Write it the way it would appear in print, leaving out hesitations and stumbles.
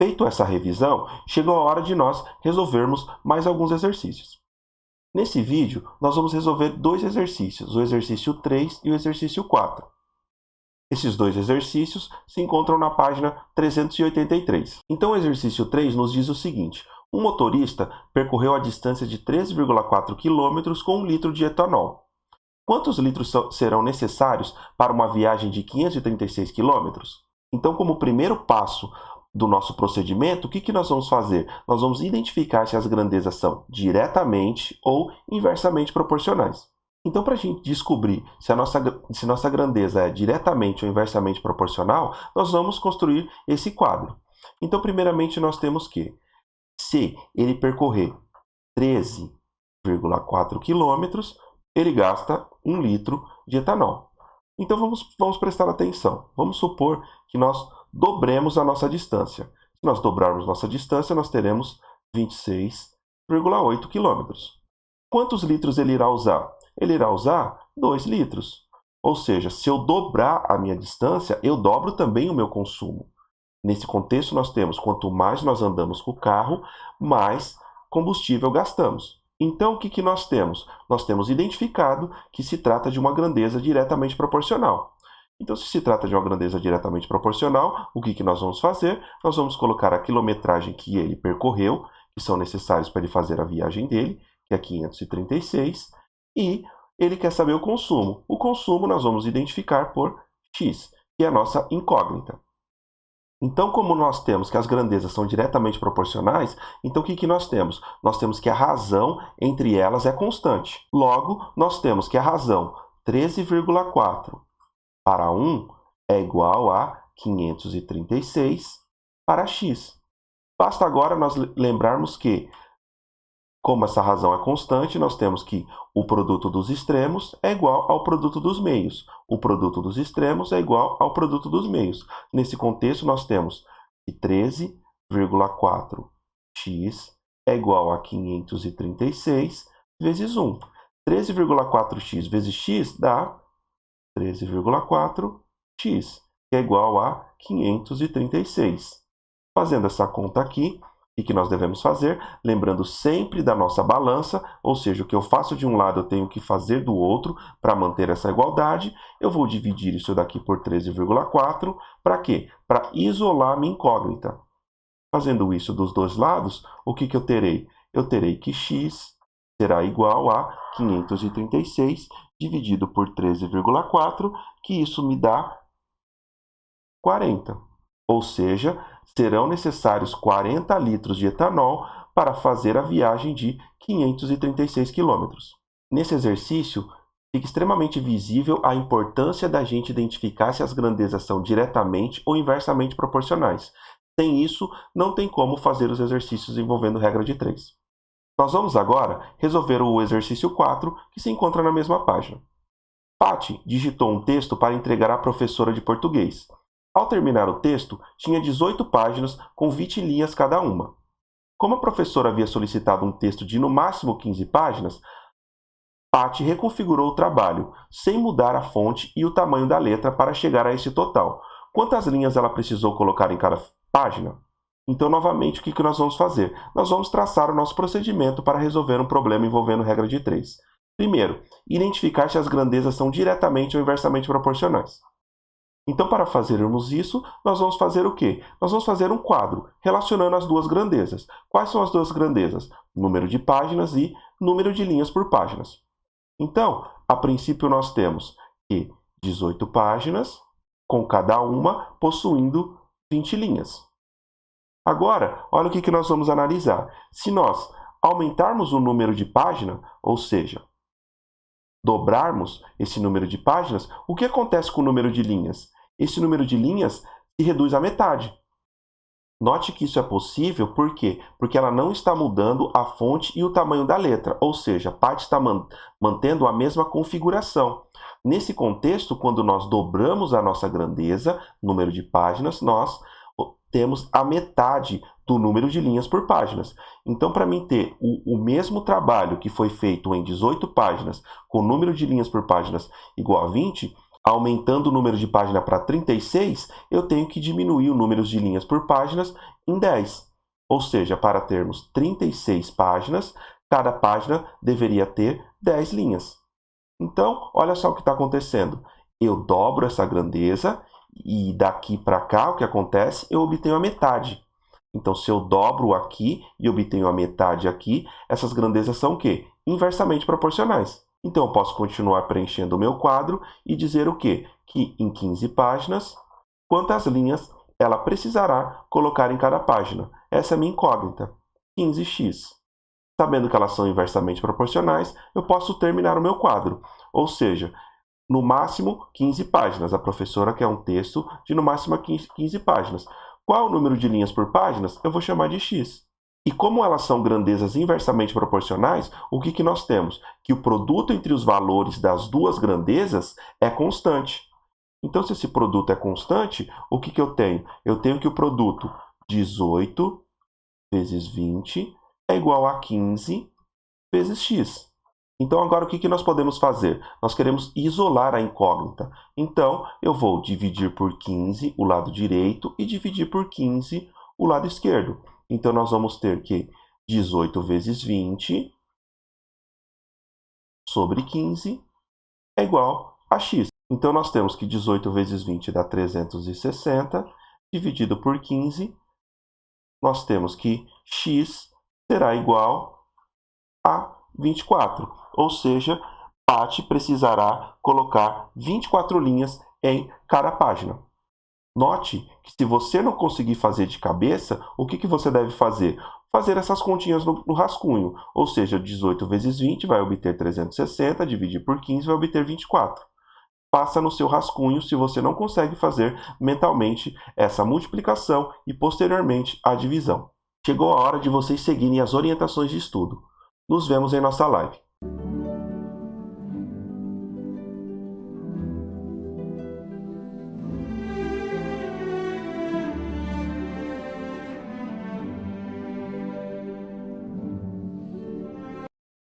Feito essa revisão, chegou a hora de nós resolvermos mais alguns exercícios. Nesse vídeo, nós vamos resolver dois exercícios, o exercício 3 e o exercício 4. Esses dois exercícios se encontram na página 383. Então, o exercício 3 nos diz o seguinte: um motorista percorreu a distância de 13,4 km com 1 litro de etanol. Quantos litros serão necessários para uma viagem de 536 km? Então, como primeiro passo do nosso procedimento, o que nós vamos fazer? Nós vamos identificar se as grandezas são diretamente ou inversamente proporcionais. Então, para a gente descobrir se nossa grandeza é diretamente ou inversamente proporcional, nós vamos construir esse quadro. Então, primeiramente, nós temos que, se ele percorrer 13,4 km, ele gasta 1 litro de etanol. Então, vamos prestar atenção. Vamos supor que nós dobremos a nossa distância. Se nós dobrarmos nossa distância, nós teremos 26,8 km. Quantos litros ele irá usar? Ele irá usar 2 litros. Ou seja, se eu dobrar a minha distância, eu dobro também o meu consumo. Nesse contexto, nós temos, quanto mais nós andamos com o carro, mais combustível gastamos. Então, o que nós temos? Nós temos identificado que se trata de uma grandeza diretamente proporcional. Então, se trata de uma grandeza diretamente proporcional, o que nós vamos fazer? Nós vamos colocar a quilometragem que ele percorreu, que são necessários para ele fazer a viagem dele, que é 536, e ele quer saber o consumo. O consumo nós vamos identificar por x, que é a nossa incógnita. Então, como nós temos que as grandezas são diretamente proporcionais, então o que nós temos? Nós temos que a razão entre elas é constante. Logo, nós temos que a razão 13,4 para 1 é igual a 536 para x. Basta agora nós lembrarmos que, como essa razão é constante, nós temos que o produto dos extremos é igual ao produto dos meios. O produto dos extremos é igual ao produto dos meios. Nesse contexto, nós temos que 13,4x é igual a 536 vezes 1. 13,4x vezes x dá 13,4x, que é igual a 536. Fazendo essa conta aqui, o que nós devemos fazer? Lembrando sempre da nossa balança, ou seja, o que eu faço de um lado eu tenho que fazer do outro para manter essa igualdade. Eu vou dividir isso daqui por 13,4. Para quê? Para isolar a minha incógnita. Fazendo isso dos dois lados, o que eu terei? Eu terei que x será igual a 536 dividido por 13,4, que isso me dá 40. Ou seja, serão necessários 40 litros de etanol para fazer a viagem de 536 km. Nesse exercício, fica extremamente visível a importância da gente identificar se as grandezas são diretamente ou inversamente proporcionais. Sem isso, não tem como fazer os exercícios envolvendo regra de 3. Nós vamos agora resolver o exercício 4, que se encontra na mesma página. Patti digitou um texto para entregar à professora de português. Ao terminar o texto, tinha 18 páginas com 20 linhas cada uma. Como a professora havia solicitado um texto de no máximo 15 páginas, Patti reconfigurou o trabalho, sem mudar a fonte e o tamanho da letra para chegar a esse total. Quantas linhas ela precisou colocar em cada página? Então, novamente, o que nós vamos fazer? Nós vamos traçar o nosso procedimento para resolver um problema envolvendo regra de 3. Primeiro, identificar se as grandezas são diretamente ou inversamente proporcionais. Então, para fazermos isso, nós vamos fazer o quê? Nós vamos fazer um quadro relacionando as duas grandezas. Quais são as duas grandezas? Número de páginas e número de linhas por páginas. Então, a princípio, nós temos que 18 páginas, com cada uma possuindo 20 linhas. Agora, olha o que nós vamos analisar. Se nós aumentarmos o número de páginas, ou seja, dobrarmos esse número de páginas, o que acontece com o número de linhas? Esse número de linhas se reduz à metade. Note que isso é possível, por quê? Porque ela não está mudando a fonte e o tamanho da letra, ou seja, a Patti está mantendo a mesma configuração. Nesse contexto, quando nós dobramos a nossa grandeza, número de páginas, nós temos a metade do número de linhas por páginas. Então, para mim ter o mesmo trabalho que foi feito em 18 páginas, com o número de linhas por páginas igual a 20, aumentando o número de página para 36, eu tenho que diminuir o número de linhas por páginas em 10. Ou seja, para termos 36 páginas, cada página deveria ter 10 linhas. Então, olha só o que está acontecendo. Eu dobro essa grandeza e daqui para cá, o que acontece? Eu obtenho a metade. Então, se eu dobro aqui e obtenho a metade aqui, essas grandezas são o quê? Inversamente proporcionais. Então, eu posso continuar preenchendo o meu quadro e dizer o quê? Que em 15 páginas, quantas linhas ela precisará colocar em cada página. Essa é a minha incógnita, 15x. Sabendo que elas são inversamente proporcionais, eu posso terminar o meu quadro. Ou seja, no máximo 15 páginas. A professora quer um texto de no máximo 15 páginas. Qual o número de linhas por páginas? Eu vou chamar de x. E como elas são grandezas inversamente proporcionais, o que nós temos? Que o produto entre os valores das duas grandezas é constante. Então, se esse produto é constante, o que eu tenho? Eu tenho que o produto 18 vezes 20 é igual a 15 vezes x. Então, agora o que nós podemos fazer? Nós queremos isolar a incógnita. Então, eu vou dividir por 15 o lado direito e dividir por 15 o lado esquerdo. Então, nós vamos ter que 18 vezes 20 sobre 15 é igual a x. Então, nós temos que 18 vezes 20 dá 360, dividido por 15, nós temos que x será igual a 24. Ou seja, Paty precisará colocar 24 linhas em cada página. Note que se você não conseguir fazer de cabeça, o que você deve fazer? Fazer essas continhas no rascunho. Ou seja, 18 vezes 20 vai obter 360, dividir por 15 vai obter 24. Faça no seu rascunho se você não consegue fazer mentalmente essa multiplicação e posteriormente a divisão. Chegou a hora de vocês seguirem as orientações de estudo. Nos vemos em nossa live.